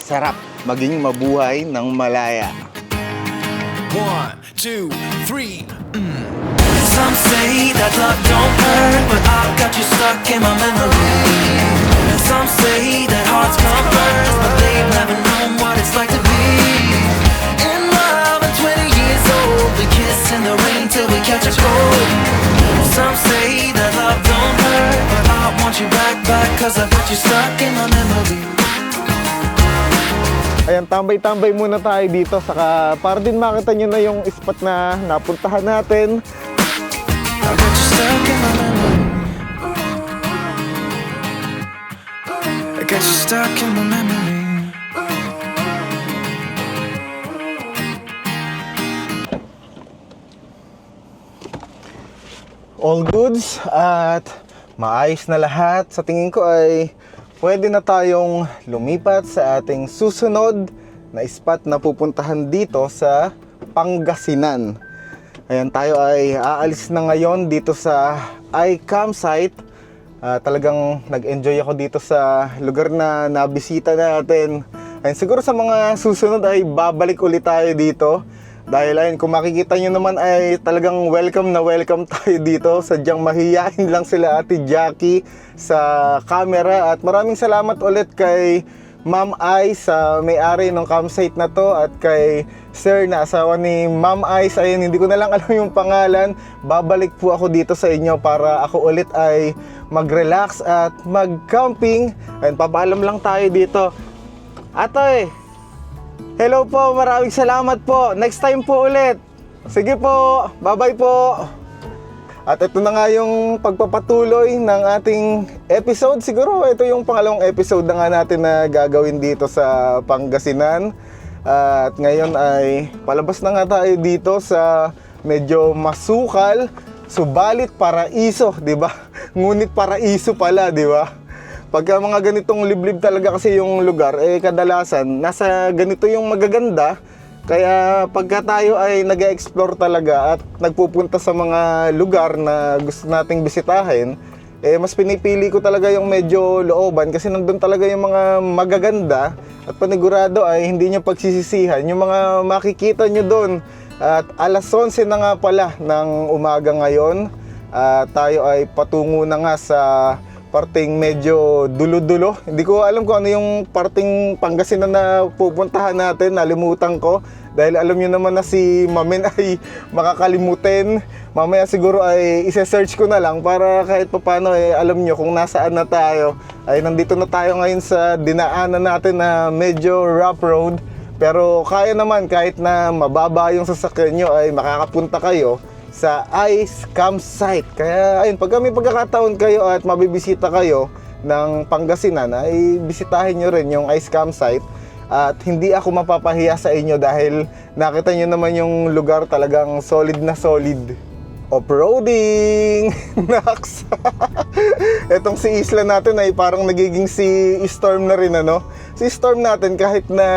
Sarap maging mabuhay ng malaya. 1, 2, 3. Some say that love don't hurt, but I've got you stuck in my memory. Some say that hearts come first, but they've never known what it's like to be in love at 20 years old. We kiss in the rain till we catch a cold. Some say that love don't hurt, but I want you back, cause I've got you stuck in my memory. Ayan, tambay-tambay muna tayo dito saka para din makita nyo na yung spot na napuntahan natin. I've got you stuck in my memory. I got you stuck in my memory. All goods at maayos na lahat. Sa tingin ko ay pwede na tayong lumipat sa ating susunod na spot na pupuntahan dito sa Pangasinan. Ayan, tayo ay aalis na ngayon dito sa iCampsite. Talagang nag-enjoy ako dito sa lugar na nabisita natin. Ayan, siguro sa mga susunod ay babalik ulit tayo dito. Dahil ayun, kung makikita nyo naman ay talagang welcome na welcome tayo dito. Sadyang mahiyain lang sila Ate Jackie sa camera. At maraming salamat ulit kay Ma'am Ai sa may-ari ng campsite na to. At kay Sir na asawa ni Ma'am Ai. Ayun, hindi ko na lang alam yung pangalan. Babalik po ako dito sa inyo para ako ulit ay mag-relax at mag-camping. Ayun, papaalam lang tayo dito. Atoy! Hello po, maraming salamat po. Next time po ulit. Sige po, bye-bye po. At ito na nga yung pagpapatuloy ng ating episode. Siguro ito yung pangalawang episode na nga natin na gagawin dito sa Pangasinan. At ngayon ay palabas na nga tayo dito sa medyo masukal, subalit paraiso, di ba? Ngunit paraiso pala, di ba? Pagka mga ganitong liblib talaga kasi yung lugar, kadalasan nasa ganito yung magaganda. Kaya pagka tayo ay nag-explore talaga at nagpupunta sa mga lugar na gusto nating bisitahin, mas pinipili ko talaga yung medyo looban kasi nandun talaga yung mga magaganda at panigurado ay hindi nyo pagsisisihan yung mga makikita nyo doon. At alas 11 na nga pala ng umaga ngayon, tayo ay patungo na nga sa parting medyo dulo-dulo. Hindi ko alam kung ano yung parting Pangasinan na pupuntahan natin. Nalimutan ko. Dahil alam nyo naman na si Mamen ay makakalimutin. Mamaya siguro ay isa-search ko na lang para kahit papano alam nyo kung nasaan na tayo. Ay nandito na tayo ngayon sa dinaanan natin na medyo rough road. Pero kaya naman kahit na mababa yung sasakyan nyo ay makakapunta kayo sa iCampsite. Kaya ayun, pag may pagkakataon kayo at mabibisita kayo ng Pangasinan, ay bisitahin nyo rin yung iCampsite. At hindi ako mapapahiya sa inyo dahil nakita nyo naman yung lugar talagang solid na solid. Off-roading! Naks! Etong si Isla natin ay parang nagiging si Storm na rin, ano? Si Storm natin kahit na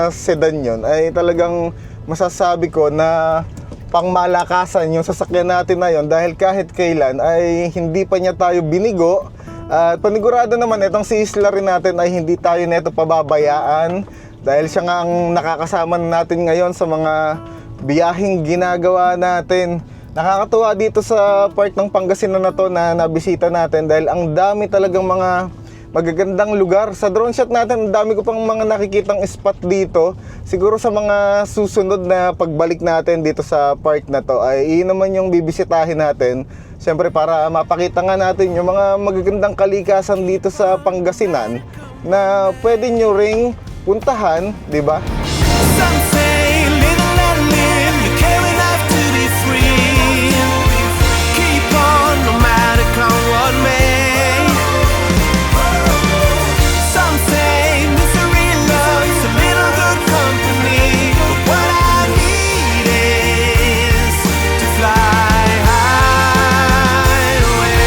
sedan yun ay talagang masasabi ko na pangmalakasan yung sasakyan natin na yon dahil kahit kailan ay hindi pa niya tayo binigo. At panigurado naman itong si Isla rin natin ay hindi tayo neto pababayaan dahil siya nga ang nakakasama natin ngayon sa mga biyaheng ginagawa natin. Nakakatuwa dito sa part ng Pangasinan na to na nabisita natin dahil ang dami talagang mga magagandang lugar. Sa drone shot natin, ang dami ko pang mga nakikitang spot dito. Siguro sa mga susunod na pagbalik natin dito sa park na to ay iyon naman yung bibisitahin natin. Siyempre para mapakita nga natin yung mga magagandang kalikasan dito sa Pangasinan na pwede nyo ring puntahan, di ba? Some say live and let live. You can't have to be free. Keep on no matter come what may. Some say misery loves a little good company. But what I need is to fly high away.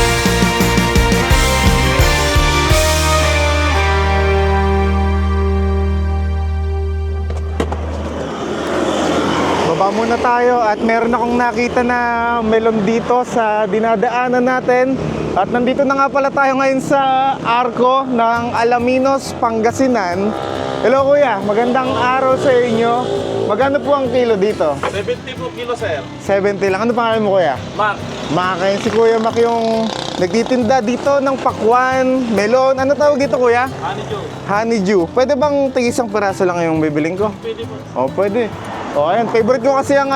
Baba muna tayo at meron akong nakita na melon dito sa dinadaanan natin. At nandito na nga pala tayo ngayon sa Arco ng Alaminos, Pangasinan. Hello kuya, magandang araw sa inyo. Magkano po ang kilo dito? 70 po kilo, sir. 70 lang. Ano pangalan mo kuya? Mark, Makakain si Kuya Mac yung nagtitinda dito ng pakwan, melon. Ano tawag dito kuya? honeydew. Honeydew. Pwede bang tig-isang piraso lang yung bibiling ko? Pwede po. Oh, pwede. Oh, ayan. Favorite ko kasi ang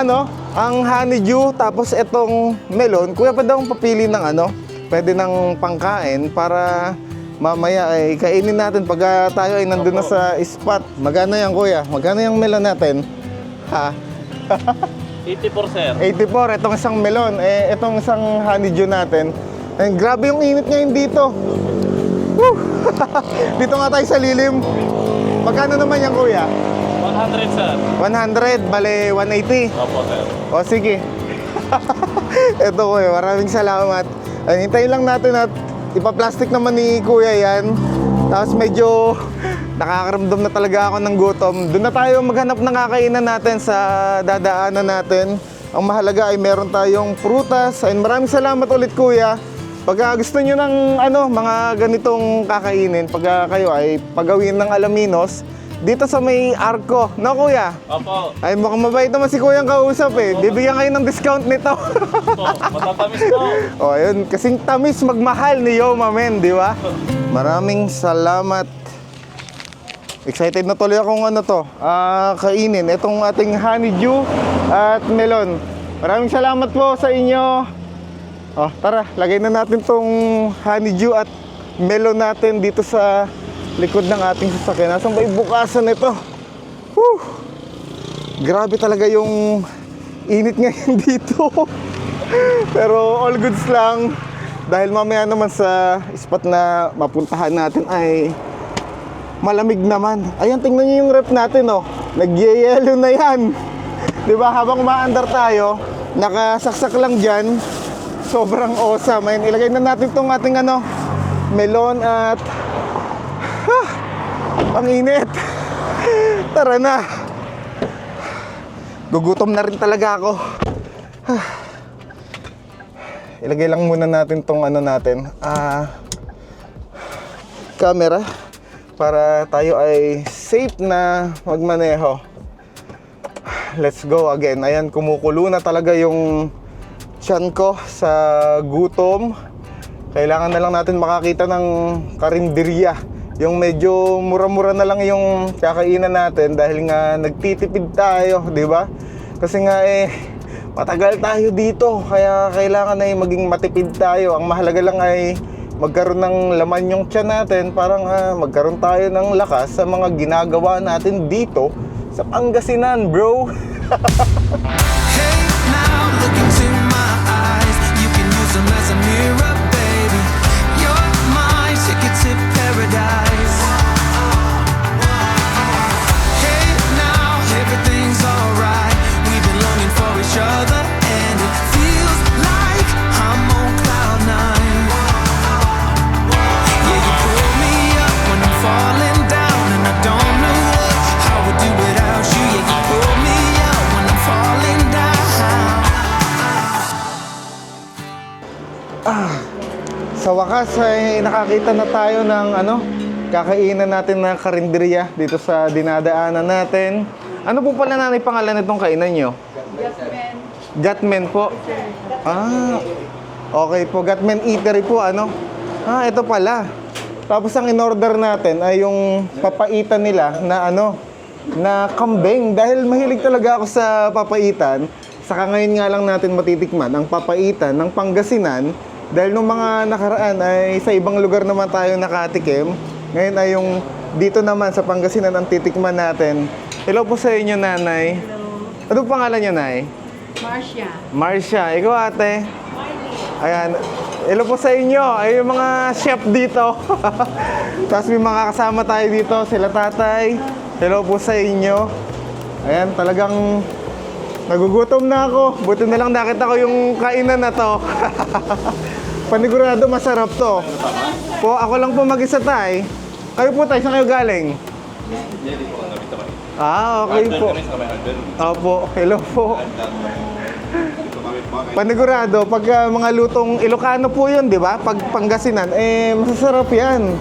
ang honeydew, tapos itong melon. Kuya, pwede akong papili ng pwede ng pangkain para mamaya ay kainin natin pag tayo ay nandun na sa spot. Magkano yan, kuya? Magkano yung melon natin? Ha? 84, sir. 84, itong isang melon. Itong isang honeydew natin. Grabe yung init ngayon dito. Woo! Dito nga tayo sa lilim. Magkano naman yan, kuya? 100, sir. 100, bale 180. Opo, sir. O sige. Ito kuya, maraming salamat. Ay, hintayin lang natin at ipaplastic naman ni kuya yan. Tapos medyo nakakaramdam na talaga ako ng gutom. Doon na tayo maghanap ng kakainan natin sa dadaanan natin. Ang mahalaga ay meron tayong prutas. Ay, maraming salamat ulit kuya. Pag gusto nyo ng mga ganitong kakainin, pag kayo ay pagawin ng Alaminos, dito sa may Arco, no kuya? Opo. Ay mukhang mabait naman si kuya ang kausap eh. Bibigyan kayo ng discount nito. Opo. Matatamis po. O ayun, kasing tamis magmahal ni Yoma men, di ba? Maraming salamat. Excited na tuloy akong kainin. Itong ating honeydew at melon. Maraming salamat po sa inyo. O, tara, lagay na natin tong honeydew at melon natin dito sa likod ng ating sasakyan. Nasaan ba yung bukasan nito? Whew! Grabe talaga yung init ngayon dito. Pero all goods lang. Dahil mamaya naman sa spot na mapuntahan natin ay malamig naman. Ayan, tingnan niyo yung rep natin, oh. Nagyeyelo na yan. Diba, habang umaandar tayo, nakasaksak lang dyan. Sobrang awesome. Ayan, ilagay na natin tong ating melon at ang init. Tara na. Gugutom na rin talaga ako. Ilagay lang muna natin tong natin. Camera. Para tayo ay safe na magmaneho. Let's go again. Ayan, kumukulo na talaga yung tiyan ko sa gutom. Kailangan na lang natin makakita ng karinderya. Yung medyo mura-mura na lang yung kakainan natin dahil nga nagtitipid tayo, di ba? Kasi nga matagal tayo dito, kaya kailangan ay maging matipid tayo. Ang mahalaga lang ay magkaroon ng laman yung tiyan natin, parang magkaroon tayo ng lakas sa mga ginagawa natin dito sa Pangasinan, bro. Hey, now look into my eyes. You can use them as a mirror, baby. You're my ticket to paradise. Hey, now everything's alright. We've been longing for each other, and it feels like I'm on cloud nine. Yeah, you pull me up when I'm falling down, and I don't know how I would do without you. Yeah, you pull me up when I'm falling down. Sa wakas ay nakakita na tayo ng kakainan natin na karinderya dito sa dinadaanan natin. Ano po pala nanay pangalan nitong kainan nyo? Gatmen. Gatmen po. Okay po, Gatmen Eatery po, ito pala. Tapos ang in-order natin ay yung papaitan nila na na kambing. Dahil mahilig talaga ako sa papaitan, saka ngayon nga lang natin matitikman ang papaitan ng Pangasinan. Dahil nung mga nakaraan ay sa ibang lugar naman tayo nakatikim. Ngayon ay yung dito naman sa Pangasinan ang titikman natin. Hello po sa inyo, nanay. Ano pangalan niyo, nay? Marcia. Marcia. Ikaw, ate? Ayan. Hello po sa inyo. Ay yung mga chef dito. Tapos may mga kasama tayo dito. Sila tatay. Hello po sa inyo. Ayan, talagang nagugutom na ako. Buti na lang nakita ko yung kainan na to. Panigurado masarap to. Po, ako lang po mag-isa tay. Kayo po tay, saan kayo galing? Okay po. Opo, hello po. Panigurado, pag mga lutong Ilocano po yun, di ba? Pag Pangasinan, masasarap yan.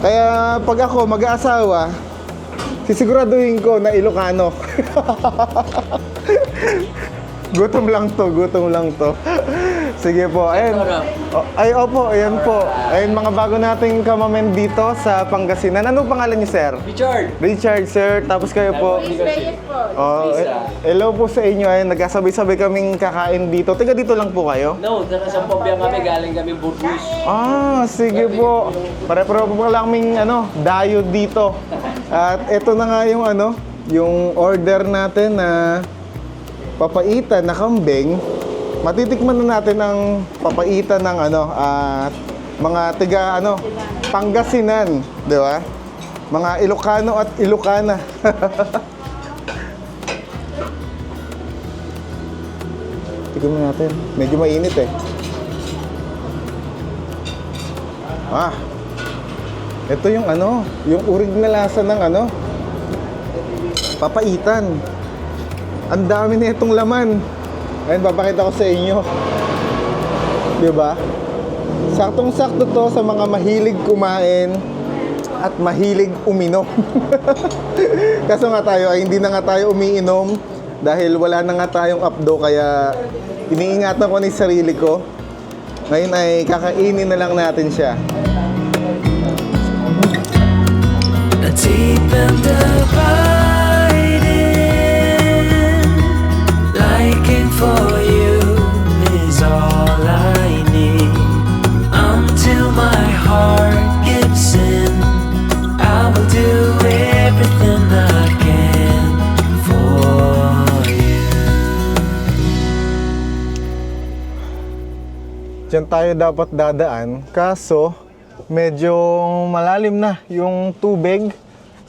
Kaya pag ako mag-aasawa, sisiguraduhin ko na Ilocano. Gutom lang to. Sige po, ayun. Opo, ayan po. Ayun, mga bago nating kamamen dito sa Pangasinan. Ano pangalan niyo, sir? Richard, sir. Tapos kayo po. Hello po sa inyo. Ayun, nagkasabay-sabay kaming kakain dito. Tiga dito lang po kayo? No, taga Sampabia kami, galing kami Burgos. Sige po. Pare-pareho po lang kaming dayo dito. At ito na nga yung order natin na papaitan na kambing. Matitikman na natin ang papaitan ng mga tiga Pangasinan, di ba? Mga Ilocano at Ilocana. Tignan natin. Medyo mainit eh. Ito yung yung urig na lasa ng papaitan. Ang dami na itong laman. Ayun, papakita ko sa inyo. Diba? Saktong-sakto to sa mga mahilig kumain at mahilig uminom. Kaso nga tayo ay hindi na nga tayo umiinom dahil wala na nga tayong updo, kaya iniingatan ko ni sarili ko. Ngayon ay kakainin na lang natin siya. Deep and divided, liking for you is all I need. Until my heart gives in, I will do everything I can for you. Diyan tayo dapat dadaan, kaso medyo malalim na yung tubig.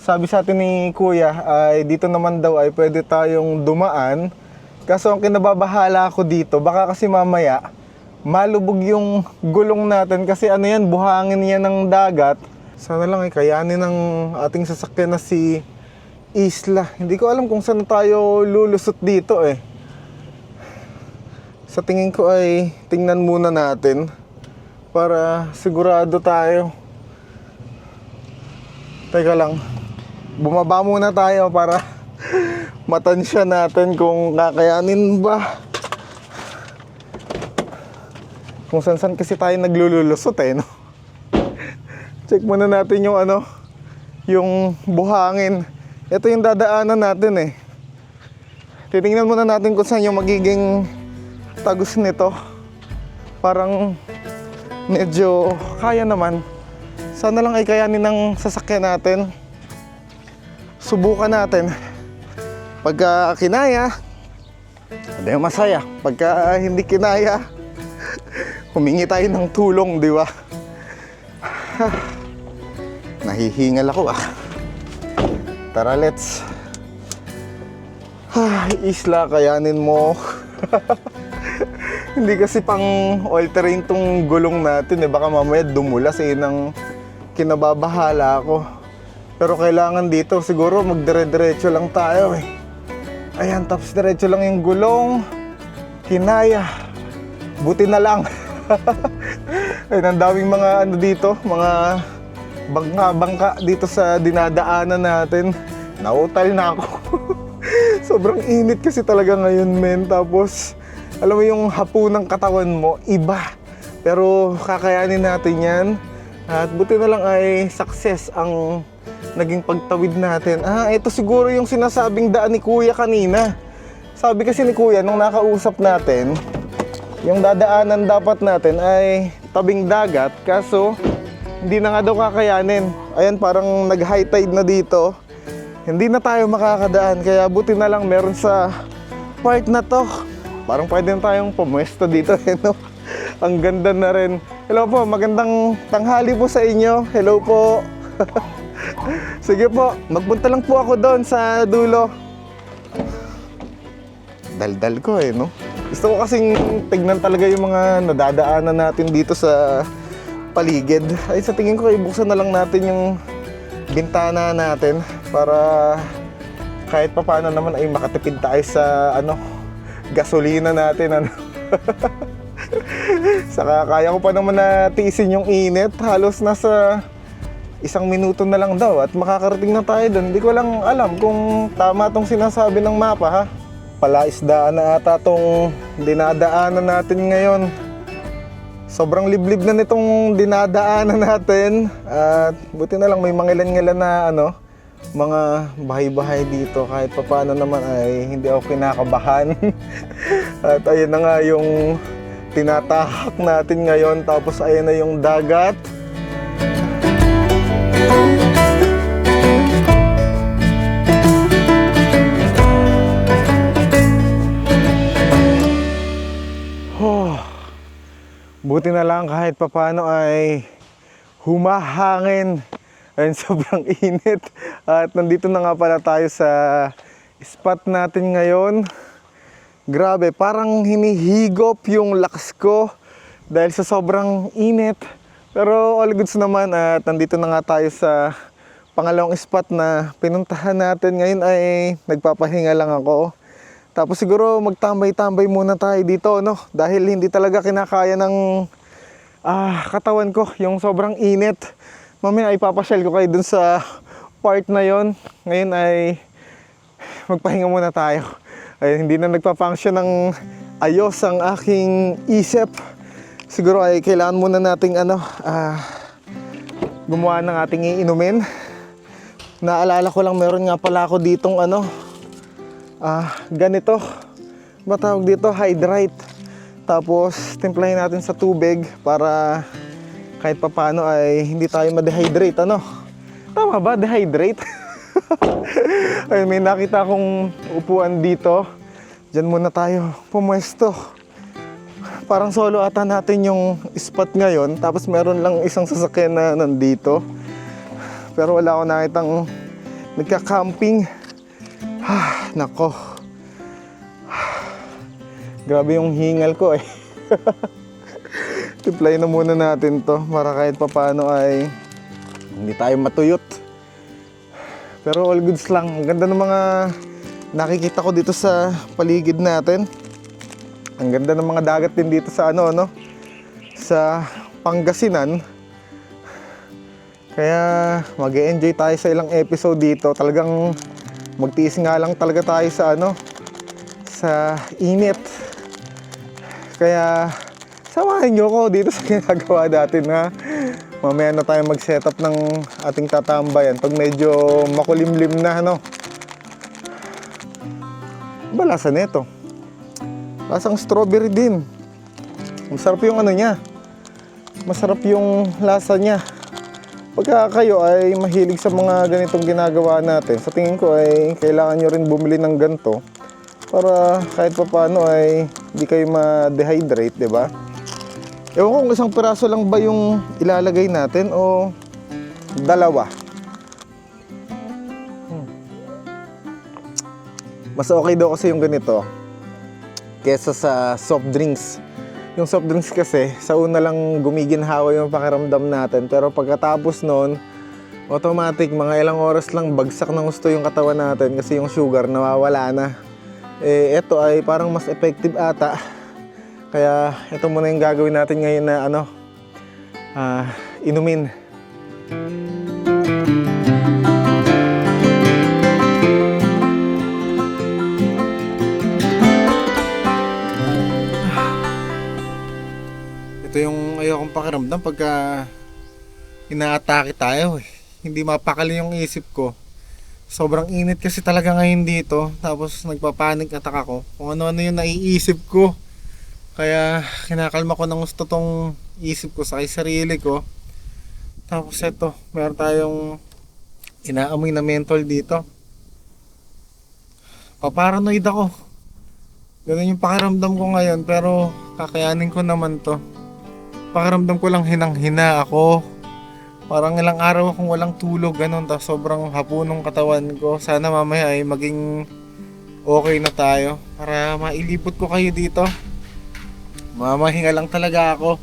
Sabi sa atin ni Kuya ay dito naman daw ay pwede tayong dumaan. Kaso ang kinababahala ko dito, baka kasi mamaya malubog yung gulong natin kasi yan, buhangin yan ng dagat. Sana lang ay kayanin ng ating sasakyan na si Isla. Hindi ko alam kung saan tayo lulusot dito eh. Sa tingin ko ay tingnan muna natin para sigurado tayo. Teka lang. Bumaba muna tayo para matansya natin kung kakayanin ba. Kung saan kasi tayo naglululusot eh, no? Check muna natin yung yung buhangin. Ito yung dadaanan natin eh. Titingnan muna natin kung saan yung magiging tagos nito. Parang medyo kaya naman. Sana lang ay kayanin ng sasakyan natin. Subukan natin. Pagka kinaya, hindi masaya. Pagka hindi kinaya, humingi tayo ng tulong, di ba? Nahihingal ako Tara, let's. Isla, kayanin mo. Hindi kasi pang all-terrain tong gulong natin eh. Baka mamaya dumulas ng kinababahala ako. Pero kailangan dito siguro magdire-diretso lang tayo eh. Ayan, tapos diretso lang yung gulong. Kinaya. Buti na lang. Ayun, ang daming mga dito, mga bangka dito sa dinadaanan natin. Nautal na ako. Sobrang init kasi talaga ngayon, men. Tapos, alam mo yung hapo ng katawan mo, iba. Pero kakayanin natin yan. At buti na lang ay success ang naging pagtawid natin. Ito siguro yung sinasabing daan ni Kuya kanina. Sabi kasi ni Kuya, nung nakausap natin, yung dadaanan dapat natin ay tabing dagat. Kaso, hindi na nga daw kakayanin. Ayan, parang nag-high tide na dito. Hindi na tayo makakadaan. Kaya buti na lang meron sa part na to. Parang pwede na tayong pumwesto dito. No? Ang ganda na rin. Hello po, magandang tanghali po sa inyo. Hello po. Sige po, magpunta lang po ako doon sa dulo. Daldal ko no? Gusto ko kasing tignan talaga yung mga nadadaanan natin dito sa paligid. Ay, sa tingin ko, ibuksan na lang natin yung bintana natin para kahit pa paano naman ay makatipid tayo sa gasolina natin. Saka kaya ko pa naman na tiisin yung init. Halos nasa 1 minuto na lang daw at makakarating na tayo doon. Hindi ko lang alam kung tama tong sinasabi ng mapa ha. Palaisdaan na ata tong dinadaanan natin ngayon. Sobrang liblib na nitong dinadaanan natin. At buti na lang may mga ilan-ilan na mga bahay-bahay dito. Kahit papaano naman ay hindi ako kinakabahan. At ayun na nga yung tinatahak natin ngayon. Tapos ayun na yung dagat. Buti na lang kahit papano ay humahangin. Ayun, sobrang init. At nandito na nga pala tayo sa spot natin ngayon. Grabe, parang hinihigop yung lakas ko dahil sa sobrang init. Pero all goods naman at nandito na nga tayo sa pangalawang spot na pinuntahan natin. Ngayon ay nagpapahinga lang ako. Tapos siguro magtambay-tambay muna tayo dito, no? Dahil hindi talaga kinakaya ng katawan ko yung sobrang init. Mamaya ay papasyal ko kayo dun sa part na yon. Ngayon ay magpahinga muna tayo. Ay, hindi na nagpa-function ng ayos ang aking isip. Siguro ay kailangan muna nating gumawa ng ating iinumin. Naalala ko lang meron nga pala ako ditong ganito, matawag dito, Hydrate. Tapos timplahin natin sa tubig para kahit papano ay hindi tayo ma-dehydrate. Tama ba? Dehydrate? Ay, may nakita akong upuan dito. Diyan muna tayo pumwesto. Parang solo ata natin yung spot ngayon. Tapos meron lang isang sasakyan na nandito. Pero wala akong nakitang nagka-camping. Nako. Grabe yung hingal ko eh. Tiplay na muna natin to para kahit papano ay hindi tayo matuyot. Pero all goods lang. Ang ganda ng mga nakikita ko dito sa paligid natin. Ang ganda ng mga dagat din dito sa sa Pangasinan. Kaya mag-e-enjoy tayo sa ilang episode dito. Talagang magtiis nga lang talaga tayo sa sa init. Kaya samahan nyo ko dito sa ginagawa natin ha. Mamaya na tayo mag-setup ng ating tatambayan pag medyo makulimlim na Ba lasa nito? Lasang strawberry din. Masarap yung niya. Masarap yung lasa niya. Pagka kayo ay mahilig sa mga ganitong ginagawa natin, sa tingin ko ay kailangan nyo rin bumili ng ganito para kahit pa paano ay hindi kayo ma-dehydrate, di ba? Ewan ko kung isang piraso lang ba yung ilalagay natin o dalawa. Mas okay daw kasi yung ganito kesa sa soft drinks. Yung soft drinks kasi, sa una lang gumiginhawa yung pakiramdam natin. Pero pagkatapos nun, automatic, mga ilang oras lang bagsak ng gusto yung katawan natin kasi yung sugar nawawala na. Ito ay parang mas effective ata. Kaya ito muna yung gagawin natin ngayon na inumin. Ito yung ayokong pakiramdam pagka inaatake tayo eh. Hindi mapakali yung isip ko. Sobrang init kasi talaga ngayon dito. Tapos nagpapanik attack ako kung ano-ano yung naiisip ko. Kaya kinakalma ko ng gusto tong isip ko sa sarili ko. Tapos eto, meron tayong inaamoy na menthol dito. Paparanoid ako. Ganun yung pakiramdam ko ngayon pero kakayanin ko naman to. Pakiramdam ko lang hinang-hina ako. Parang ilang araw akong walang tulog, ganun. Tapos sobrang hapo ng katawan ko. Sana mamaya ay maging okay na tayo. Para mailipot ko kayo dito. Mamahinga lang talaga ako.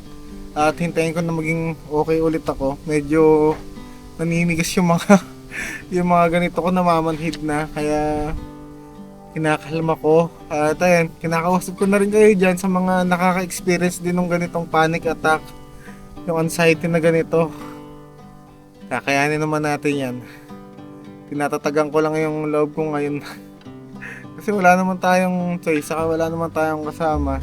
At hintayin ko na maging okay ulit ako. Medyo naninigas yung mga yung mga ganito ko namamanhid na. Kaya kinakalma ko. At ayan, kinakausap ko na rin kayo dyan sa mga nakaka-experience din ng ganitong panic attack. Yung anxiety na ganito. Kakayanin naman natin yan. Tinatatagan ko lang yung loob ko ngayon. Kasi wala naman tayong choice, saka wala naman tayong kasama.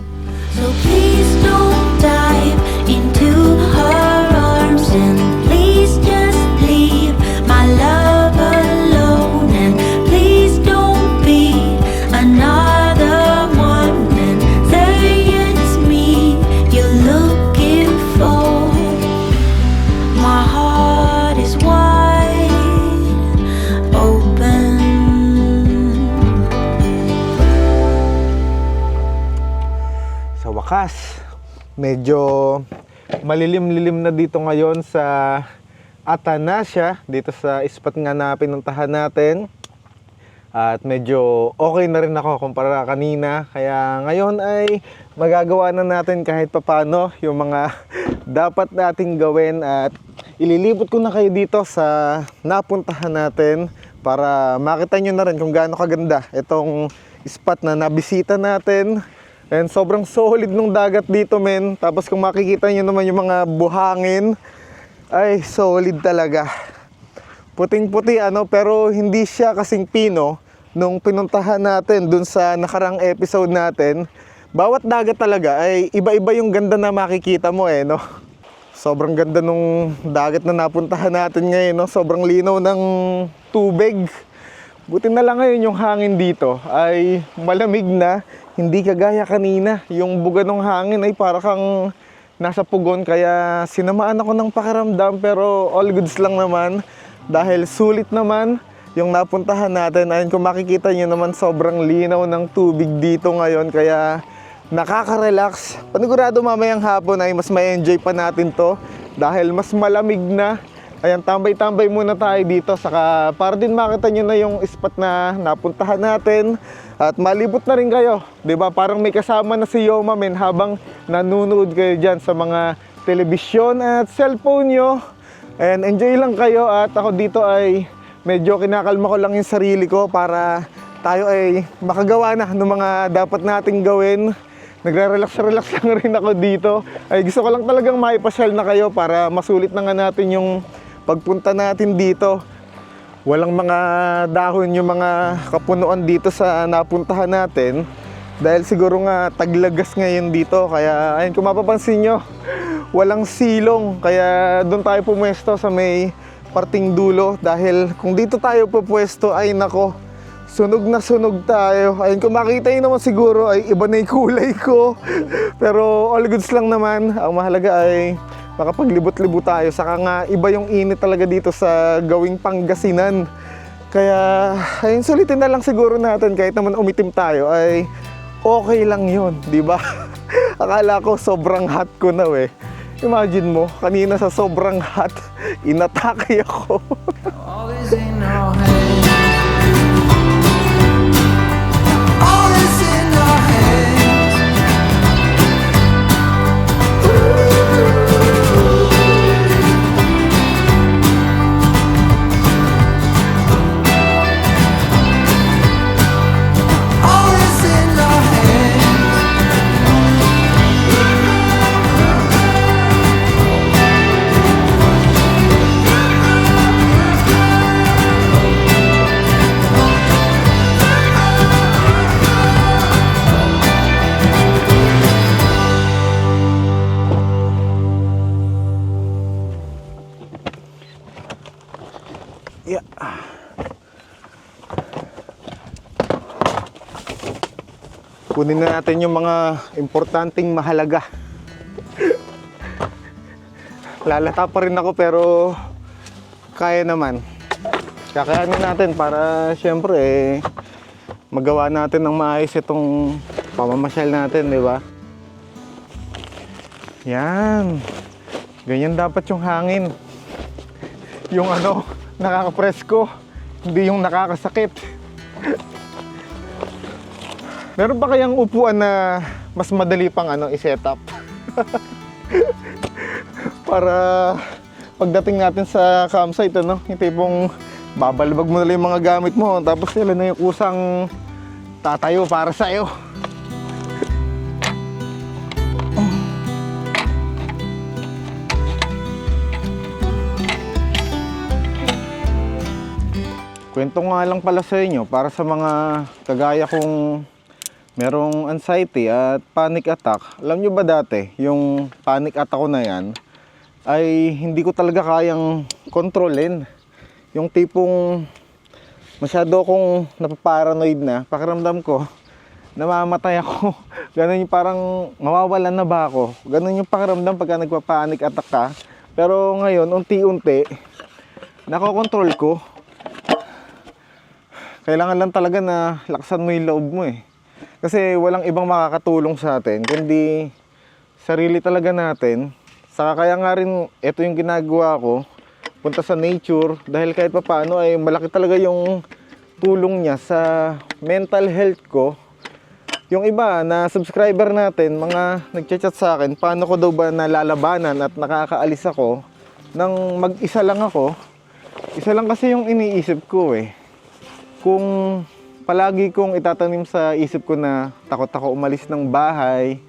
So please don't dive into her arms, and please just leave my love alone, and please don't be another one and say it's me you're looking for. My heart is wide open. Sa wakas, medyo malilim-lilim na dito ngayon sa Atanasya, dito sa spot nga na pinuntahan natin. At medyo okay na rin ako kumpara kanina. Kaya ngayon ay magagawa na natin kahit papano yung mga dapat nating gawin. At ililibot ko na kayo dito sa napuntahan natin para makita nyo na rin kung gaano kaganda itong spot na nabisita natin. And sobrang solid nung dagat dito, men. Tapos kung makikita nyo naman yung mga buhangin, ay solid talaga. Puting-puti pero hindi siya kasing pino nung pinuntahan natin dun sa nakarang episode natin. Bawat dagat talaga ay iba-iba yung ganda na makikita mo no. Sobrang ganda nung dagat na napuntahan natin ngayon, no. Sobrang linaw ng tubig. Buti na lang ngayon yung hangin dito ay malamig na. Hindi kagaya kanina, yung buga ng hangin ay para kang nasa pugon, kaya sinamaan ako ng pakiramdam, pero all goods lang naman dahil sulit naman yung napuntahan natin. Ayun, kung makikita nyo naman, sobrang linaw ng tubig dito ngayon, kaya nakaka-relax. Panigurado mamayang hapon ay mas may enjoy pa natin to dahil mas malamig na. Ayan, tambay-tambay muna tayo dito saka para din makita nyo na yung spot na napuntahan natin at malibot na rin kayo, 'di ba? Parang may kasama na si Yoma, men, habang nanonood kayo diyan sa mga telebisyon at cellphone nyo. And enjoy lang kayo at ako dito ay medyo kinakalma ko lang yung sarili ko para tayo ay makagawa na ng mga dapat nating gawin. Nagre-relax lang rin ako dito. Ay gusto ko lang talagang maipasyal na kayo para masulit na nga natin yung pagpunta natin dito. Walang mga dahon yung mga kapunuan dito sa napuntahan natin. Dahil siguro nga taglagas ngayon dito. Kaya ayun, kung mapapansin nyo, walang silong. Kaya doon tayo pumwesto sa may parting dulo. Dahil kung dito tayo pupwesto, ay nako, sunog na sunog tayo. Ayun, kung makita nyo naman siguro ay iba na yung kulay ko. Pero all goods lang naman. Ang mahalaga ay makapaglibot-libot tayo. Saka nga iba yung init talaga dito sa gawing Pangasinan. Kaya ayun, sulitin na lang siguro natin kahit naman umitim tayo ay okay lang yun, di ba? Akala ko sobrang hot ko na Imagine mo, kanina sa sobrang hot, inatake ako. All is in our hands. All is in our hands. All is in our hands. Yeah. Kunin na natin yung mga importanteng mahalaga. Lalata pa rin ako pero kaya naman. Kakayanin natin para syempre magawa natin ng maayos itong pamamasyal natin, di ba? Yan. Ganyan dapat yung hangin. Yung nakakapresko, hindi yung nakakasakit. Meron pa kayang upuan na mas madali pang i-set up? Para pagdating natin sa campsite, yung tipong babalbag mo na lang yung mga gamit mo, tapos sila na yung kusang tatayo para sa'yo. Kwento nga lang pala sa inyo para sa mga kagaya kong merong anxiety at panic attack. Alam nyo ba dati, yung panic attack ko na yan ay hindi ko talaga kayang kontrolin. Yung tipong masyado akong napaparanoid na, pakiramdam ko namamatay ako. Ganun yung parang mawawalan na ba ako. Ganun yung pakiramdam pagka nagpa-panic attack ka. Pero ngayon, unti-unti nakokontrol ko. Kailangan lang talaga na laksan mo yung loob mo eh. Kasi walang ibang makakatulong sa atin, kundi sarili talaga natin. Saka kaya nga rin, ito yung ginagawa ko, punta sa nature, dahil kahit pa paano ay malaki talaga yung tulong niya sa mental health ko. Yung iba na subscriber natin, mga nagchat-chat sa akin, paano ko daw ba nalalabanan at nakakaalis ako nang mag-isa lang ako. Isa lang kasi yung iniisip ko eh. Kung palagi kong itatanim sa isip ko na takot ako umalis ng bahay,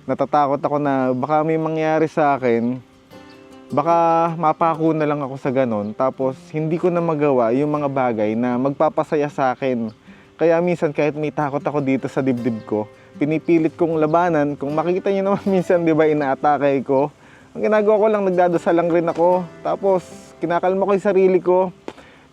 natatakot ako na baka may mangyari sa akin, baka mapako na lang ako sa ganon, tapos hindi ko na magawa yung mga bagay na magpapasaya sa akin. Kaya minsan kahit may takot ako dito sa dibdib ko, pinipilit kong labanan. Kung makikita nyo naman minsan, di ba, inaatake ko. Ang ginagawa ko lang, nagdadasal lang rin ako. Tapos kinakalma ko yung sarili ko.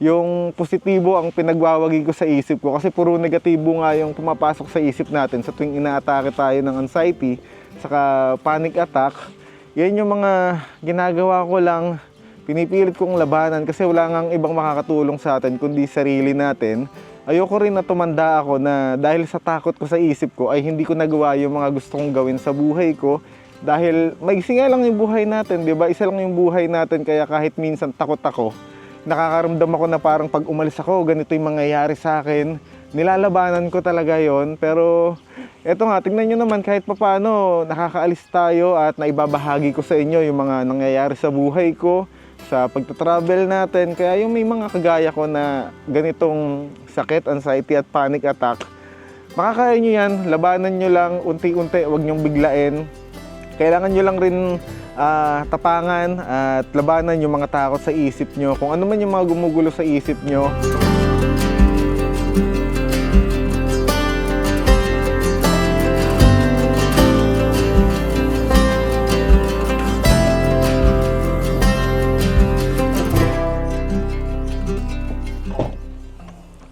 Yung positibo ang pinagwawagi ko sa isip ko, kasi puro negatibo nga yung pumapasok sa isip natin sa tuwing inaatake tayo ng anxiety saka panic attack. Yan yung mga ginagawa ko lang, pinipilit kong labanan kasi wala ngang ibang makakatulong sa atin kundi sarili natin. Ayoko rin na tumanda ako na dahil sa takot ko sa isip ko ay hindi ko nagawa yung mga gusto kong gawin sa buhay ko. Dahil maiksi nga lang yung buhay natin, di ba? Isa lang yung buhay natin, kaya kahit minsan takot ako, nakakaramdam ako na parang pag umalis ako, ganito yung mangyayari sa akin. Nilalabanan ko talaga yon. Pero eto nga, tingnan nyo naman, kahit papaano nakakaalis tayo at naibabahagi ko sa inyo yung mga nangyayari sa buhay ko, sa pagta-travel natin. Kaya yung may mga kagaya ko na ganitong sakit, anxiety at panic attack, makakaya nyo yan, labanan nyo lang unti-unti, huwag nyong biglain. Kailangan nyo lang rin tapangan at labanan yung mga takot sa isip nyo, kung ano man yung mga gumugulo sa isip nyo.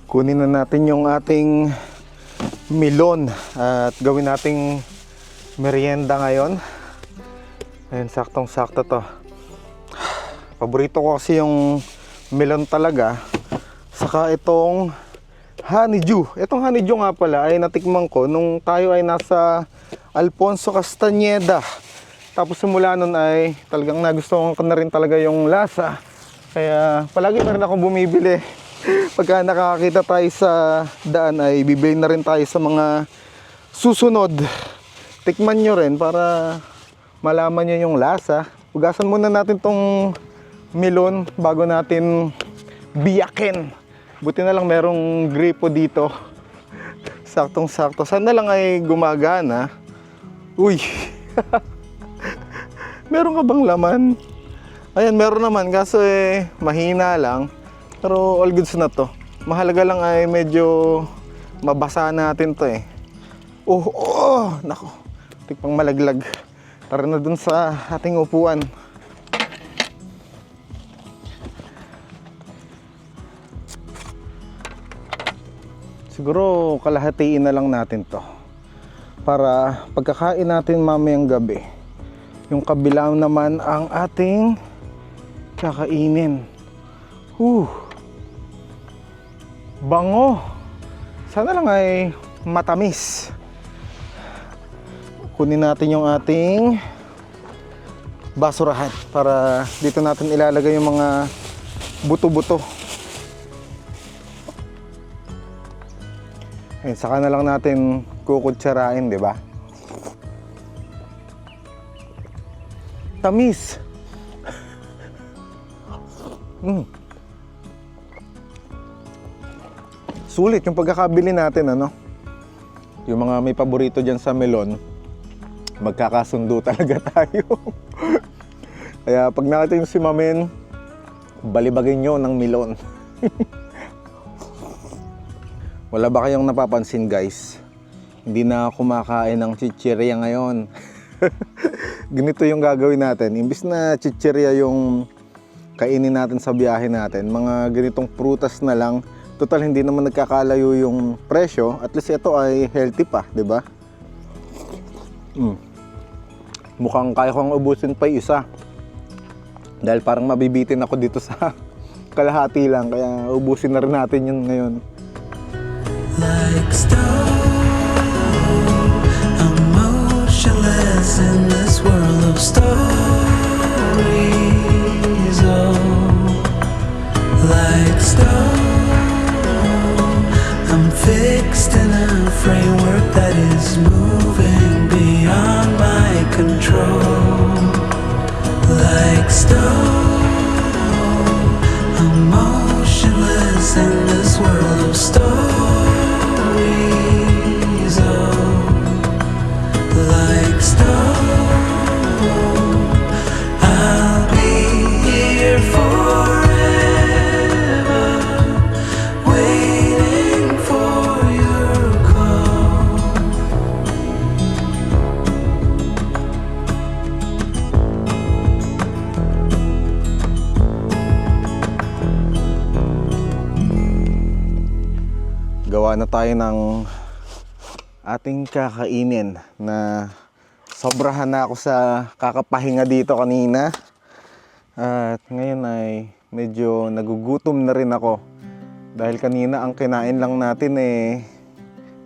Kunin na natin yung ating melon at gawin nating merienda ngayon. Ayan, saktong-sakto to. Paborito ko kasi yung melon talaga. Saka itong honeydew. Itong honeydew nga pala ay natikman ko nung tayo ay nasa Alfonso Castañeda. Tapos simula nun ay talagang nagustuhan ko na rin talaga yung lasa. Kaya palagi na rin akong bumibili. Pagka nakakita tayo sa daan ay bibili na rin tayo sa mga susunod. Tikman nyo rin para malaman nyo yung lasa. Hugasan muna natin tong melon bago natin biyakin. Buti na lang merong gripo dito. Saktong-sakto. Sana lang ay gumagana. Uy! Meron ka bang laman? Ayan, meron naman. Kaso mahina lang. Pero all goods na to. Mahalaga lang ay medyo mabasa natin to eh. Oh, nako. Tikpang malaglag. Tara na dun sa ating upuan. Siguro kalahatiin na lang natin to. Para pagkakain natin mamayang gabi, yung kabilang naman ang ating kakainin. Bango. Sana lang ay matamis. Kunin natin yung ating basurahan para dito natin ilalagay yung mga buto-buto. Ayun, saka na lang natin kukutsarain, di ba? Tamis. Sulit yung pagkakabili natin, ano? yung mga may paborito dyan sa melon, magkakasundo talaga tayo. Kaya pag nakita yung si Mamen, balibagin nyo ng melon. Wala ba kayong napapansin guys? Hindi na kumakain ng chichirya ngayon. Ganito yung gagawin natin. Imbis na chichirya yung kainin natin sa biyahe natin, mga ganitong prutas na lang. Total hindi naman nagkakalayo yung presyo. At least ito ay healthy pa, di ba? Mukhang kaya kong ubusin pa yung isa. Dahil parang mabibitin ako dito sa kalahati lang. Kaya ubusin na rin natin yun ngayon. Like stone, I'm motionless in this world of stories. Oh, like stone, I'm fixed in a framework that is moving beyond my control. Like stone, I'm motionless in this world of stories. Oh, like stone, I'll be here forever, waiting for your call. Gawa na tayo ng ating kakainin na sobrahan na ako sa kakapahinga dito kanina. At ngayon ay medyo nagugutom na rin ako. Dahil kanina ang kinain lang natin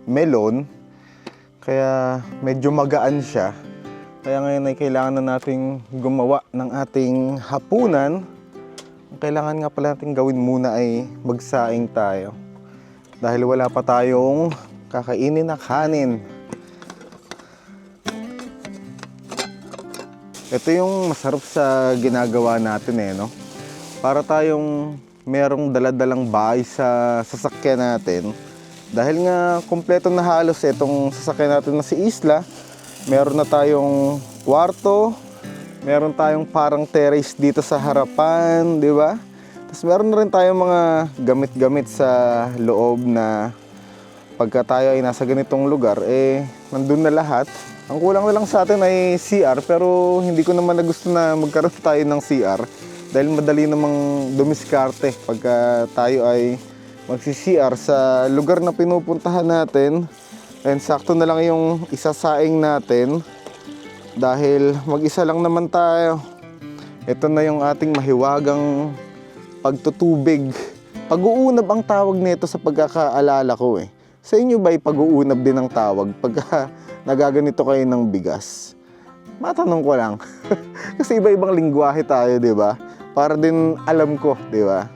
melon. Kaya medyo magaan siya. Kaya ngayon ay kailangan na nating gumawa ng ating hapunan. Ang kailangan nga pala natin gawin muna ay magsaing tayo. Dahil wala pa tayong kakainin na kanin. Ito yung masarap sa ginagawa natin no? Para tayong merong daladalang bahay sa sasakyan natin. Dahil nga kompleto na halos itong sasakyan natin na si Isla. Meron na tayong kwarto, meron tayong parang terrace dito sa harapan, di ba? Tapos meron na rin tayong mga gamit-gamit sa loob na pagka tayo ay nasa ganitong lugar, nandun na lahat. Ang kulang na lang sa atin ay CR, pero hindi ko naman na gusto na magkaroon tayo ng CR dahil madali namang dumiskarte pagka tayo ay magsi-CR sa lugar na pinupuntahan natin. And sakto na lang yung isasaing natin dahil mag-isa lang naman tayo. Ito na yung ating mahiwagang pagtutubig. Pag-uunab ang tawag nito sa pagkakaalala ko Sa inyo ba'y pag-uunab din ang tawag pagka nagaganito kayo ng bigas? Matanong ko lang. Kasi iba-ibang lingwahe tayo, di ba? Para din alam ko, di ba?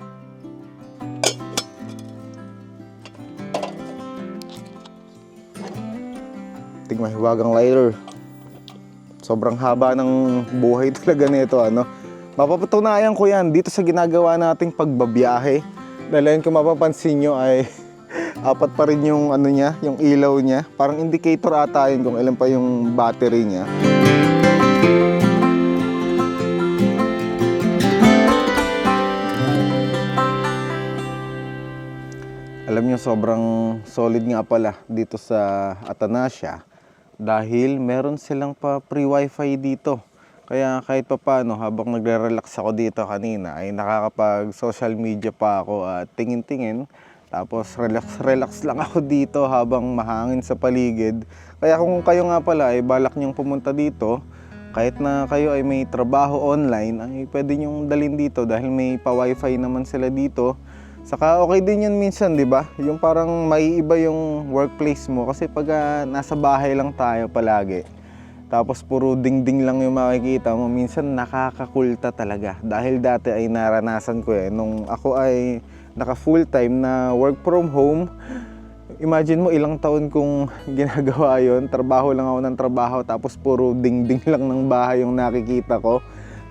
Mahiwagang lighter. Sobrang haba ng buhay talaga nito, Mapapatunayan ko yan dito sa ginagawa nating pagbabiyahe. Dahil ayun, kung mapapansin nyo ay apat pa rin yung yung ilaw niya. Parang indicator ata yun kung ilan pa yung battery niya. Alam nyo, sobrang solid nga pala dito sa Atanasya. Dahil meron silang pa free wifi dito. Kaya kahit pa paano, habang nagre-relax ako dito kanina, ay nakakapag social media pa ako at tingin-tingin. Tapos relax lang ako dito habang mahangin sa paligid. Kaya kung kayo nga pala ay balak niyong pumunta dito, kahit na kayo ay may trabaho online, ay pwede niyong dalhin dito dahil may pa-wifi naman sila dito. Saka okay din yun minsan, di ba? Yung parang maiiba yung workplace mo kasi pag nasa bahay lang tayo palagi. Tapos puro ding-ding lang yung makikita mo, minsan nakakakulta talaga. Dahil dati ay naranasan ko nung ako ay naka full time na work from home. Imagine mo ilang taon kong ginagawa yon. Trabaho lang ako ng trabaho tapos puro ding-ding lang ng bahay yung nakikita ko.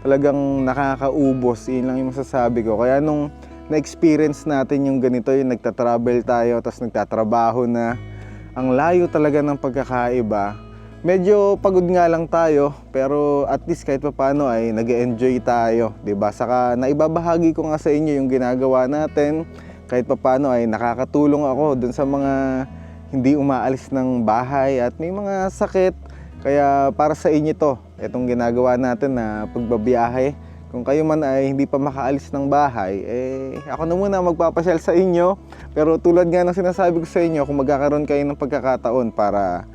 Talagang nakakaubos, yun lang yung masasabi ko. Kaya nung na-experience natin yung ganito, yung nagtatravel tayo tapos nagtatrabaho na, Ang layo talaga ng pagkakaiba. Medyo pagod nga lang tayo, pero at least kahit paano ay nag-enjoy tayo, 'di ba? Saka naibabahagi ko nga sa inyo yung ginagawa natin. Kahit paano ay nakakatulong ako dun sa mga hindi umaalis ng bahay at may mga sakit. Kaya para sa inyo to, itong ginagawa natin na pagbabiyahe. Kung kayo man ay hindi pa makaalis ng bahay, ako na muna magpapasyal sa inyo. Pero tulad nga ng sinasabi ko sa inyo, kung magkakaroon kayo ng pagkakataon para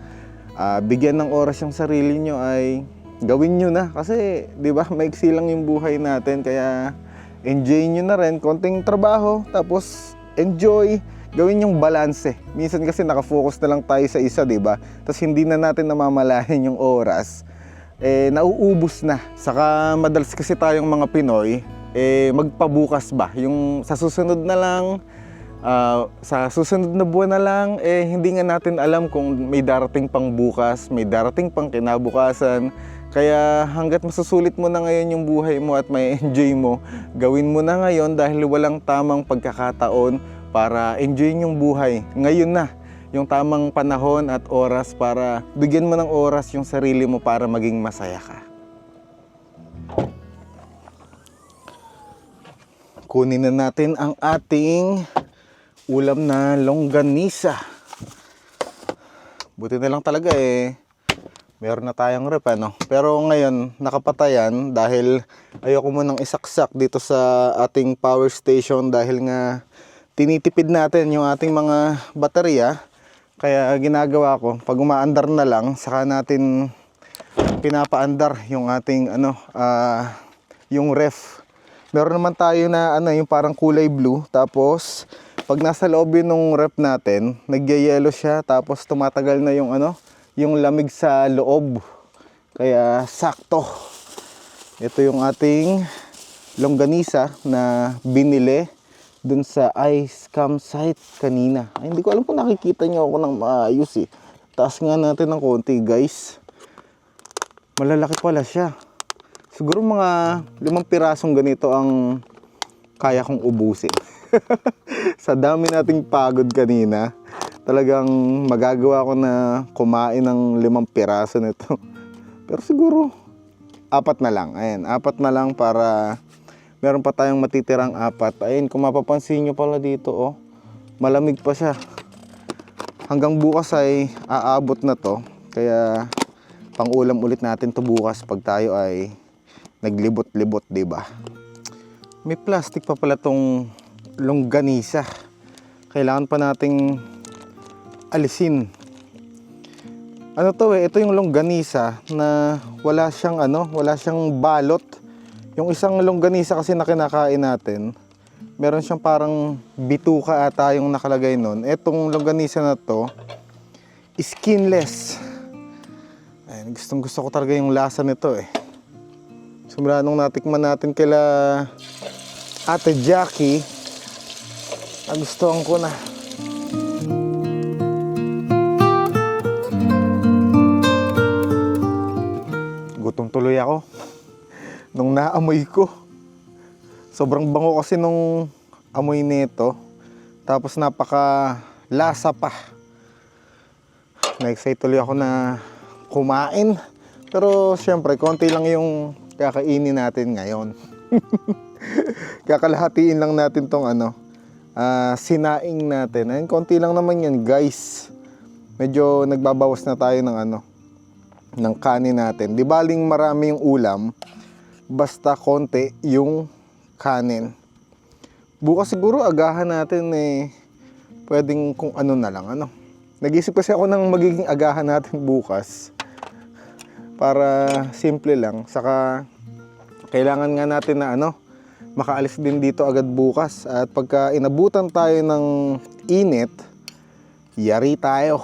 bigyan ng oras yung sarili nyo, ay gawin nyo na. Kasi, di ba, maiksi lang yung buhay natin. Kaya, enjoy nyo na rin. Konting trabaho, tapos enjoy. Gawin yung balance. Minsan kasi nakafocus na lang tayo sa isa, di ba? Tapos hindi na natin namamalayan yung oras. Nauubos na. Saka madalas kasi tayong mga Pinoy, magpabukas ba? Yung sa susunod na lang, sa susunod na buwan na lang, hindi nga natin alam kung may darating pang bukas, may darating pang kinabukasan. Kaya hanggat masusulit mo na ngayon yung buhay mo at may enjoy mo, gawin mo na ngayon dahil walang tamang pagkakataon para enjoy yung buhay. Ngayon na yung tamang panahon at oras para bigyan mo ng oras yung sarili mo para maging masaya ka. Kunin na natin ang ating ulam na longganisa. Buti na lang talaga meron na tayong rep, ano? Pero ngayon nakapatayan dahil ayoko munang isaksak dito sa ating power station dahil nga tinitipid natin yung ating mga baterya. Kaya ginagawa ko, pag umaandar na lang, saka natin pinapaandar yung ating yung ref. Meron naman tayo na yung parang kulay blue, tapos pag nasa loob yun ng ref natin, nagyayelo siya, tapos tumatagal na yung lamig sa loob. Kaya sakto. Ito yung ating longganisa na binili dun sa ice campsite kanina. Ay, hindi ko alam kung nakikita niyo ako ng maayos Taas nga natin ng konti, guys. Malalaki pala siya. Siguro mga 5 pirasong ganito ang kaya kong ubusin. Sa dami nating pagod kanina, talagang magagawa ko na kumain ng 5 piraso nito. Pero siguro 4 na lang. Ayan, 4 na lang para meron pa tayong matitirang 4. Ayun, kung mapapansin nyo pala dito, malamig pa siya. Hanggang bukas ay aabot na to. Kaya pang-ulam ulit natin to bukas pag tayo ay naglibot-libot, diba? May plastic pa pala tong longganisa. Kailangan pa nating alisin. Ano to ito yung longganisa na wala siyang balot. Yung isang longganisa kasi na kinakain natin, meron siyang parang bituka ata yung nakalagay nun. Etong longganisa na to, skinless. Ayun, gustong-gusto ko talaga yung lasa nito Simula nung natikman natin kila Ate Jackie, nagustuhan ko na. Gutom tuloy ako nung naamoy ko. Sobrang bango kasi nung amoy nito. Tapos napaka lasa pa. Na-excite tuloy ako na kumain. Pero syempre, konti lang yung kakainin natin ngayon. Kakalahatiin lang natin tong sinaing natin. Ayun, konti lang naman yan, guys. Medyo nagbabawas na tayo ng kanin natin. Di baling marami yung ulam, basta konti yung kanin. Bukas siguro agahan natin pwedeng kung ano na lang Nag-isip kasi ako ng magiging agahan natin bukas para simple lang. Saka kailangan nga natin na makaalis din dito agad bukas. At pagka inabutan tayo ng init, yari tayo.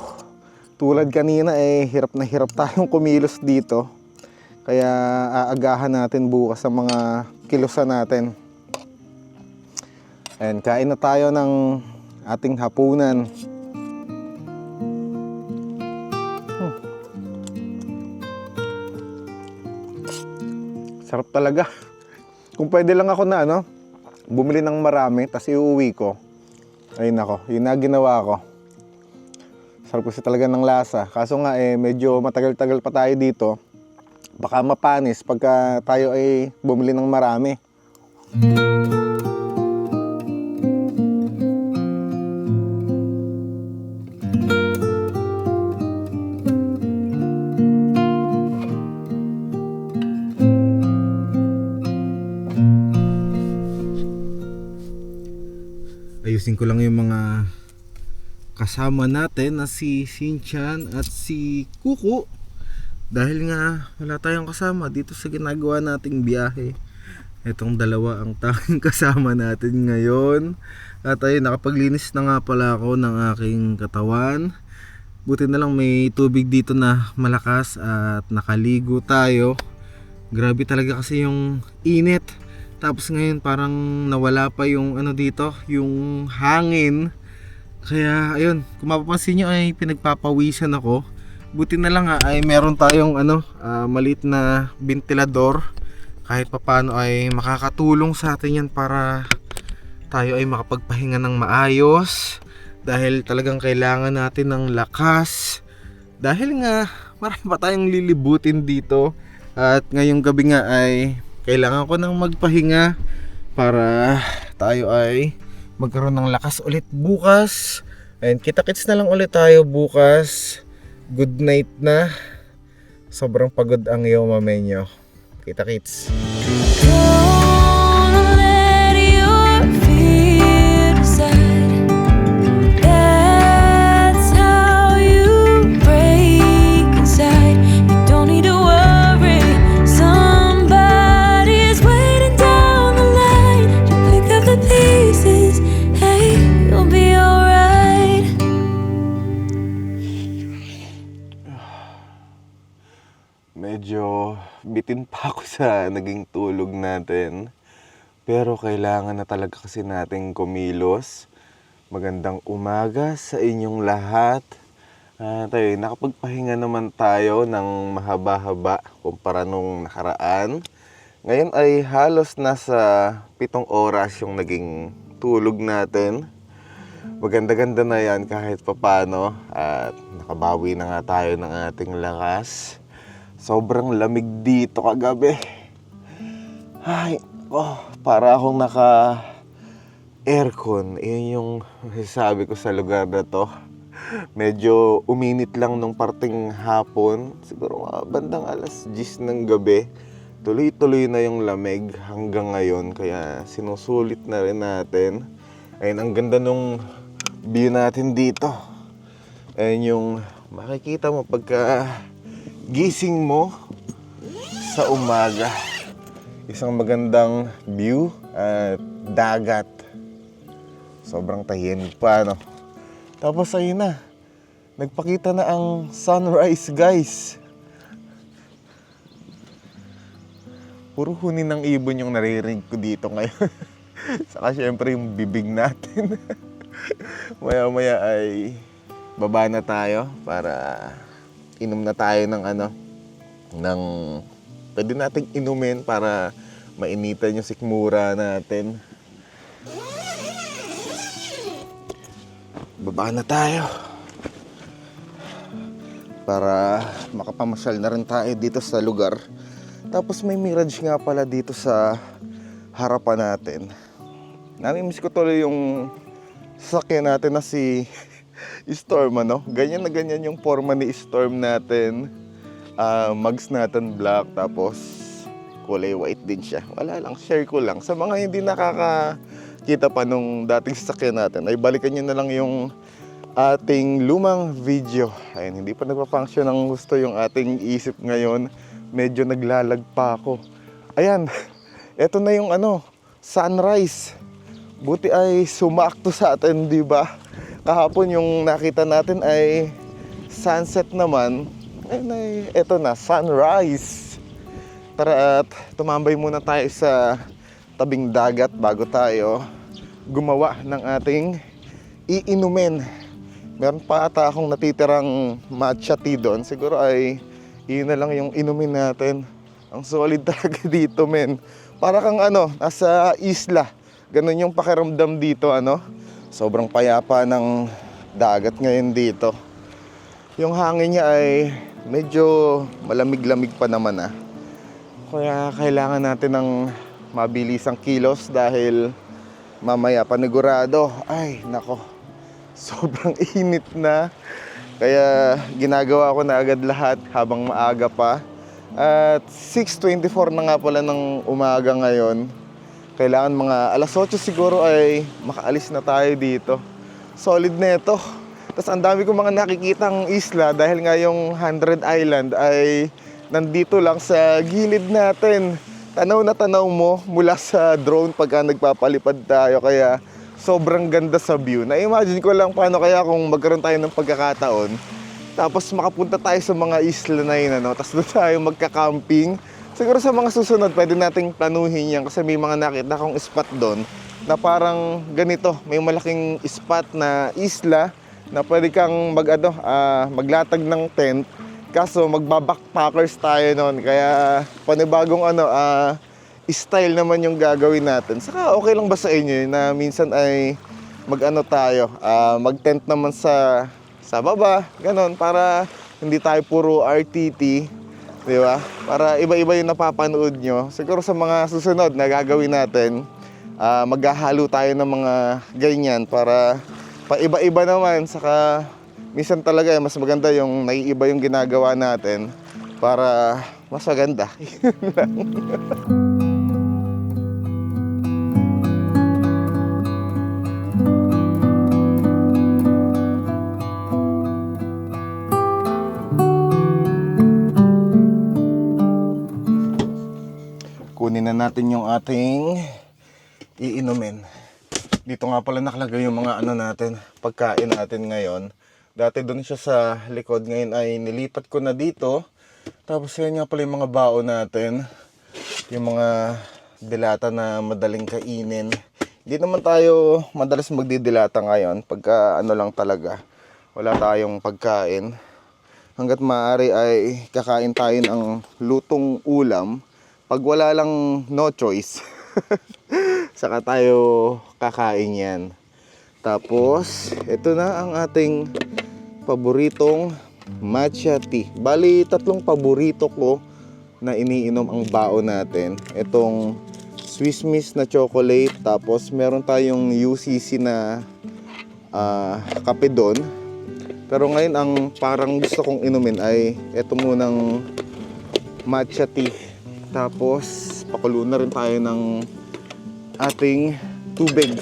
Tulad kanina hirap na hirap tayong kumilos dito. Kaya aagahan natin bukas sa mga kilusan natin. Ayan, kain na tayo ng ating hapunan. Sarap talaga. Kung pwede lang ako na bumili ng marami, tapos iuwi ko. Ayun ako, yun na ginawa ko. Sarap kasi talaga ng lasa. Kaso nga medyo matagal-tagal pa tayo dito. Baka mapanis pagka tayo ay bumili ng marami. Ayusin ko lang yung mga kasama natin na si Shinchan at si Kuko. Dahil nga wala tayong kasama dito sa ginagawa nating biyahe. Itong dalawa ang tanging kasama natin ngayon. At ayun, nakapaglinis na nga pala ako ng aking katawan. Buti na lang may tubig dito na malakas at nakaligo tayo. Grabe talaga kasi yung init. Tapos ngayon parang nawala pa yung ano dito, yung hangin. Kaya ayun, kung mapapansin nyo ay pinagpapawisan ako. Buti na lang ay meron tayong maliit na ventilador. Kahit papano ay makakatulong sa atin yan para tayo ay makapagpahinga ng maayos. Dahil talagang kailangan natin ng lakas. Dahil nga marami pa tayong lilibutin dito. At ngayong gabi nga ay kailangan ko nang magpahinga para tayo ay magkaroon ng lakas ulit bukas. And kita-kits na lang ulit tayo bukas. Good night na. Sobrang pagod ang iyo, mamenyo. Kita-kits. Don't let your fear decide. That's how you break inside. You don't need to worry. Somebody is waiting down the line to pick up the pieces. Hey, you'll be alright. Medyo bitin pa ako sa naging tulog natin. Pero kailangan na talaga kasi nating kumilos. Magandang umaga sa inyong lahat. Tayo, nakapagpahinga naman tayo ng mahaba-haba kumpara nung nakaraan. Ngayon ay halos nasa 7 oras yung naging tulog natin. Maganda-ganda na yan kahit papano. At nakabawi na nga tayo ng ating lakas. Sobrang lamig dito kagabi. Ay, para akong naka-aircon. Iyon yung sabi ko sa lugar na to. Medyo uminit lang nung parting hapon. Siguro bandang alas 10 ng gabi. Tuloy-tuloy na yung lamig hanggang ngayon. Kaya sinusulit na rin natin. Ayun, ang ganda nung view natin dito. Ayun yung makikita mo pagka gising mo sa umaga. Isang magandang view at dagat. Sobrang tahimik pa, no? Tapos ayun na. Nagpakita na ang sunrise, guys. Puro huni ng ibon yung naririnig ko dito ngayon. Saka syempre yung bibig natin. Maya-maya ay baba na tayo para inom na tayo ng pwede nating inumin para mainitan yung sikmura natin. Baba na tayo para makapamasyal na rin tayo dito sa lugar. Tapos may mirage nga pala dito sa harapan natin. Namimiss ko tuloy yung sasakyan natin na si Storm, ano? Ganyan na ganyan yung forma ni Storm natin. Mags natin black, tapos kulay white din siya. Wala lang, share ko lang. Sa mga hindi nakakakita pa nung dating sasakyan natin, ay balikan nyo na lang yung ating lumang video. Ayun, hindi pa nagpa-function ng gusto yung ating isip ngayon. Medyo naglalag pa ako. Ayan, eto na yung sunrise. Buti ay sumakto sa atin, di ba? Kahapon yung nakita natin ay sunset naman. Eto na, sunrise. Tara at tumambay muna tayo sa tabing dagat bago tayo gumawa ng ating iinumin. Meron pa ata akong natitirang matcha tea doon. Siguro ay yun na lang yung inumin natin. Ang solid talaga dito, men. Para kang nasa isla. Ganun yung pakiramdam dito, Sobrang payapa ng dagat ngayon dito. Yung hangin niya ay medyo malamig-lamig pa naman Kaya kailangan natin ng mabilisang kilos dahil mamaya panigurado. Ay, nako. Sobrang init na. Kaya ginagawa ko na agad lahat habang maaga pa. At 6:24 na nga pala ng umaga ngayon. Kailangan mga alas 8 siguro ay makaalis na tayo dito. Solid na ito. Tapos ang dami kong mga nakikitang isla dahil nga yung 100 Island ay nandito lang sa gilid natin. Tanaw na tanaw mo mula sa drone pagka nagpapalipad tayo. Kaya sobrang ganda sa view. Na-imagine ko lang paano kaya kung magkaroon tayo ng pagkakataon. Tapos makapunta tayo sa mga isla na yun. Tapos doon tayo magka-camping. Siguro sa mga susunod pwede nating planuhin yan. Kasi may mga nakita akong spot doon na parang ganito. May malaking spot na isla na pwede kang maglatag ng tent. Kaso magbabackpackers tayo noon. Kaya panibagong style naman yung gagawin natin. Saka okay lang ba sa inyo na minsan ay mag-tent naman sa baba, ganon, para hindi tayo puro RTT, di ba? Para iba-iba yung napapanood nyo. Siguro sa mga susunod na gagawin natin, maghahalo tayo ng mga ganyan para paiba-iba naman. Saka minsan talaga mas maganda yung naiiba yung ginagawa natin para mas maganda. Kunin na natin yung ating iinumin. Dito nga pala nakalagay yung mga natin, pagkain natin ngayon. Dati doon siya sa likod, ngayon ay nilipat ko na dito. Tapos yan nga pala yung mga baon natin. Yung mga dilata na madaling kainin. Hindi naman tayo madalas magdidilata ngayon. Pagka lang talaga, wala tayong pagkain. Hanggat maaari ay kakain tayo ng lutong ulam. Pag wala lang no choice, saka tayo kakain yan. Tapos, ito na ang ating paboritong matcha tea. Bali, 3 paborito ko na iniinom ang baon natin. Itong Swiss Miss na chocolate, tapos meron tayong UCC na kape doon. Pero ngayon, ang parang gusto kong inumin ay ito munang matcha tea. Tapos, pakulo na rin tayo ng ating tubig.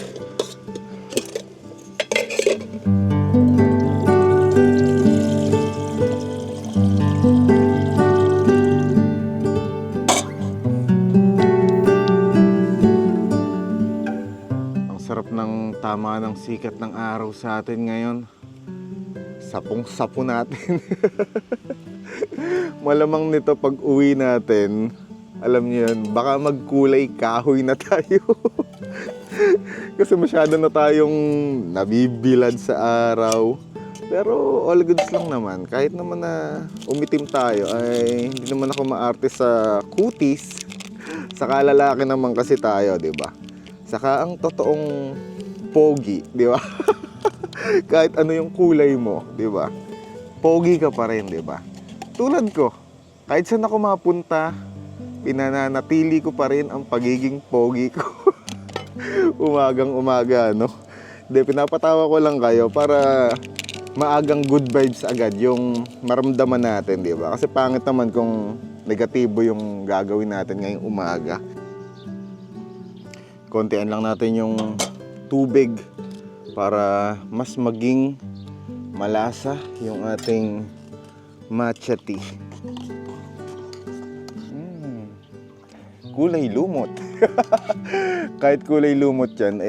Ang sarap ng tama ng sikat ng araw sa atin ngayon. Sapong-sapo natin. Malamang nito pag uwi natin, alam niyo yun, baka magkulay kahoy na tayo. Kasi masyado na tayong nabibilad sa araw. Pero all goods lang naman. Kahit naman na umitim tayo, ay hindi naman ako maarte sa kutis. Saka lalaki naman kasi tayo, di ba? Saka ang totoong pogi, di ba? Kahit ano yung kulay mo, di ba? Pogi ka pa rin, di ba? Tulad ko, kahit saan ako mapunta, pinananatili ko pa rin ang pagiging pogi ko. Umagang umaga, no? Hindi, pinapatawa ko lang kayo para maagang good vibes agad yung maramdaman natin, di ba? Kasi pangit naman kung negatibo yung gagawin natin ngayong umaga. Kontian lang natin yung tubig para mas maging malasa yung ating matcha tea. Kulay lumot. Kahit kulay lumot yan,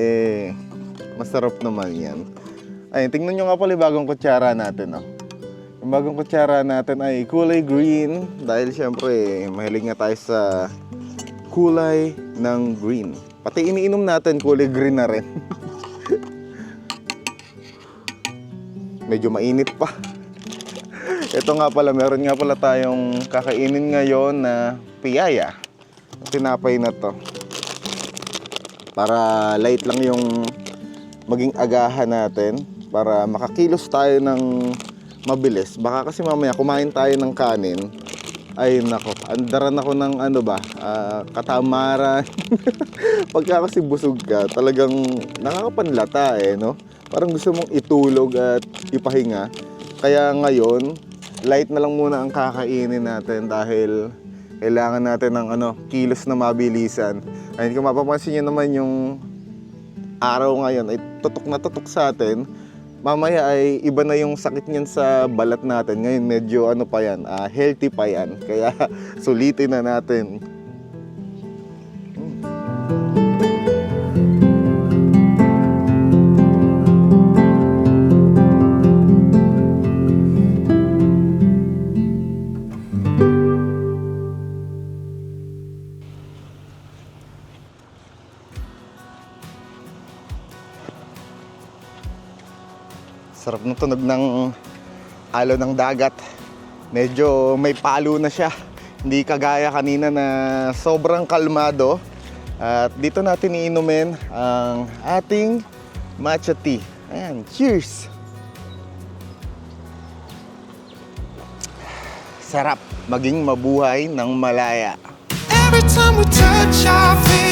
masarap naman yan. Ay, tingnan nyo nga pala yung bagong kutsara natin. Oh. Yung bagong kutsara natin ay kulay green. Dahil syempre, mahilig nga tayo sa kulay ng green. Pati iniinom natin, kulay green na rin. Medyo mainit pa. Ito nga pala, meron nga pala tayong kakainin ngayon na piyaya. Tinapay na to. Para light lang yung maging agahan natin. Para makakilos tayo ng mabilis. Baka kasi mamaya kumain tayo ng kanin. Ay nako, andaran ako ng katamaran. Pagka kasi busog ka, talagang nakakapanlata no? Parang gusto mong itulog at ipahinga. Kaya ngayon, light na lang muna ang kakainin natin dahil kailangan natin ng kilos na mabilisan. Ayun, kung mapapansin nyo naman yung araw ngayon ay tutok na tutok sa atin. Mamaya ay iba na yung sakit niyan sa balat natin. Ngayon medyo pa yan, healthy pa yan. Kaya sulitin na natin. Sarap ng tunog ng alo ng dagat. Medyo may palo na siya. Hindi kagaya kanina na sobrang kalmado. At dito natin iinumin ang ating matcha tea. Ayan, cheers! Sarap maging mabuhay ng malaya. Every time we touch, I feel